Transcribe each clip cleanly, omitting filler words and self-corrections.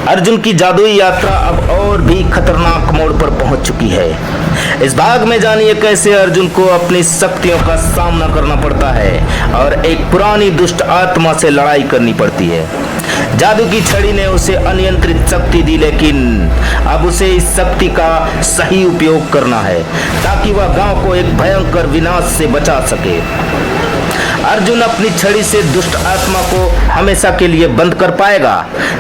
अर्जुन की जादुई यात्रा अब और भी खतरनाक मोड़ पर पहुंच चुकी है। इस भाग में जानिए कैसे अर्जुन को अपनी शक्तियों का सामना करना पड़ता है और एक पुरानी दुष्ट आत्मा से लड़ाई करनी पड़ती है। जादू की छड़ी ने उसे अनियंत्रित शक्ति दी, लेकिन अब उसे इस शक्ति का सही उपयोग करना है ताकि वह गांव को एक भयंकर विनाश से बचा सके। अर्जुन अपनी छड़ी से दुष्ट आत्मा को हमेशा के लिए बंद कर पाएगा?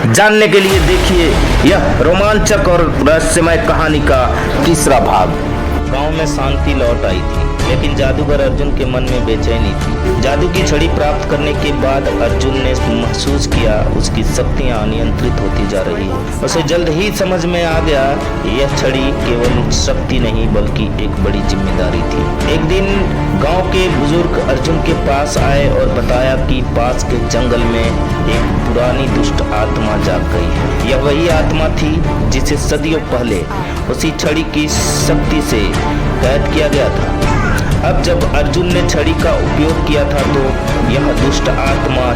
जानने के लिए देखिए यह रोमांचक और रहस्यमय कहानी का तीसरा भाग। गांव में शांति लौट आई थी, लेकिन जादूगर अर्जुन के मन में बेचैनी थी। जादू की छड़ी प्राप्त करने के बाद अर्जुन ने महसूस किया उसकी शक्तियां अनियंत्रित होती जा रही है। उसे जल्द ही समझ में आ गया यह छड़ी केवल शक्ति नहीं बल्कि एक बड़ी जिम्मेदारी थी। एक दिन गांव के बुजुर्ग अर्जुन के पास आए और बताया कि पास के जंगल में एक पुरानी दुष्ट आत्मा जाग गई है। यह वही आत्मा थी जिसे सदियों पहले उसी छड़ी की शक्ति से कैद किया गया था। अब जब अर्जुन ने छड़ी का उपयोग किया था तो यह दुष्ट आत्मा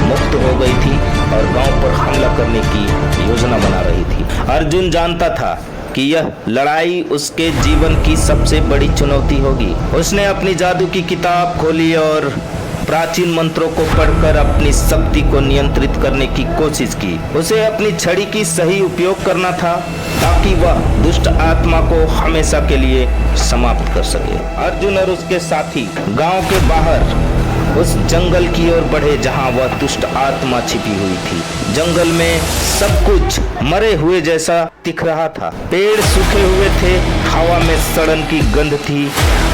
मुक्त हो गई थी और गांव पर हमला करने की योजना बना रही थी। अर्जुन जानता था कि यह लड़ाई उसके जीवन की सबसे बड़ी चुनौती होगी। उसने अपनी जादू की किताब खोली और प्राचीन मंत्रों को पढ़कर अपनी शक्ति को नियंत्रित करने की कोशिश की। उसे अपनी छड़ी की सही उपयोग करना था ताकि वह दुष्ट आत्मा को हमेशा के लिए समाप्त कर सके। अर्जुन और उसके साथी गांव के बाहर उस जंगल की ओर बढ़े जहां वह दुष्ट आत्मा छिपी हुई थी। जंगल में सब कुछ मरे हुए जैसा दिख रहा था। पेड़ सूखे हुए थे, हवा में सड़न की गंध थी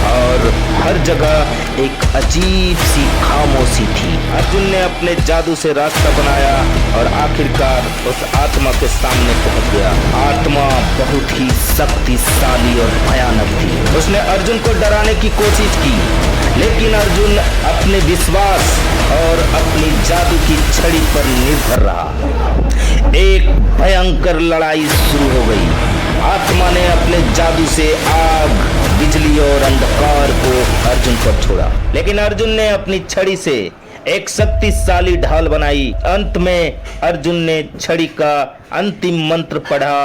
और हर जगह एक अजीब सी खामोशी थी। अर्जुन ने अपने जादू से रास्ता बनाया और आखिरकार उस आत्मा के सामने पहुंच गया। आत्मा बहुत ही शक्तिशाली और भयानक थी। उसने अर्जुन को डराने की कोशिश की, लेकिन अर्जुन अपने विश्वास और अपनी जादू की छड़ी पर निर्भर रहा। एक भयंकर लड़ाई शुरू हो गई। आत्मा ने अपने जादू से आग, बिजली और अंधकार को अर्जुन पर छोड़ा, लेकिन अर्जुन ने अपनी छड़ी से एक शक्तिशाली ढाल बनाई। अंत में अर्जुन ने छड़ी का अंतिम मंत्र पढ़ा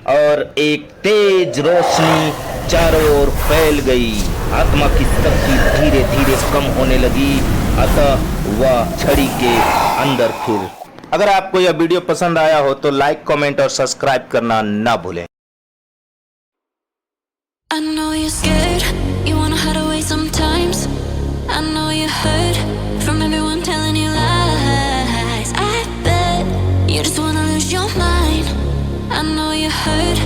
और एक तेज रोशनी चारों ओर फैल गई। आत्मा की शक्ति धीरे धीरे कम होने लगी, अतः वह छड़ी के अंदर फिर। अगर आपको यह वीडियो पसंद आया हो तो लाइक, कमेंट और सब्सक्राइब करना ना भूलें। I know you're scared, you wanna hide away sometimes. I know you hurt from everyone telling you lies. I bet you just wanna lose your mind. I know you hurt